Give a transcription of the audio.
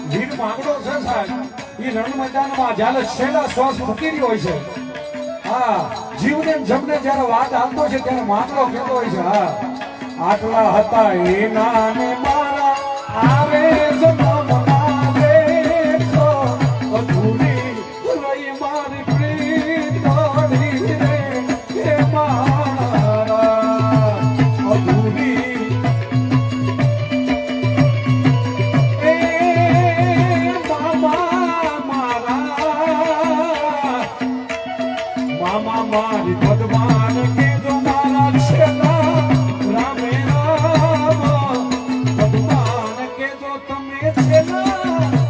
વીર માંગડો છે સાહેબ એ રણ મેદાનમાં જ્યારે છેલ્લા શ્વાસ મૂકી રહ્યો હોય છે હા જીવને જમને જ્યારે વાત આવતો છે ત્યારે માંગડો કહેતો હોય છે હા આટલા હતા એના ને મારા આવે જન્મ આવે તો અધૂરી રહી મારી પ્રીત દોડી રે એ મારા અધૂરી એ મામા મારી ભગવાન કે જો મારા છેલ્લા રામે રામ ભગવાન કે જો તમે છેલ્લા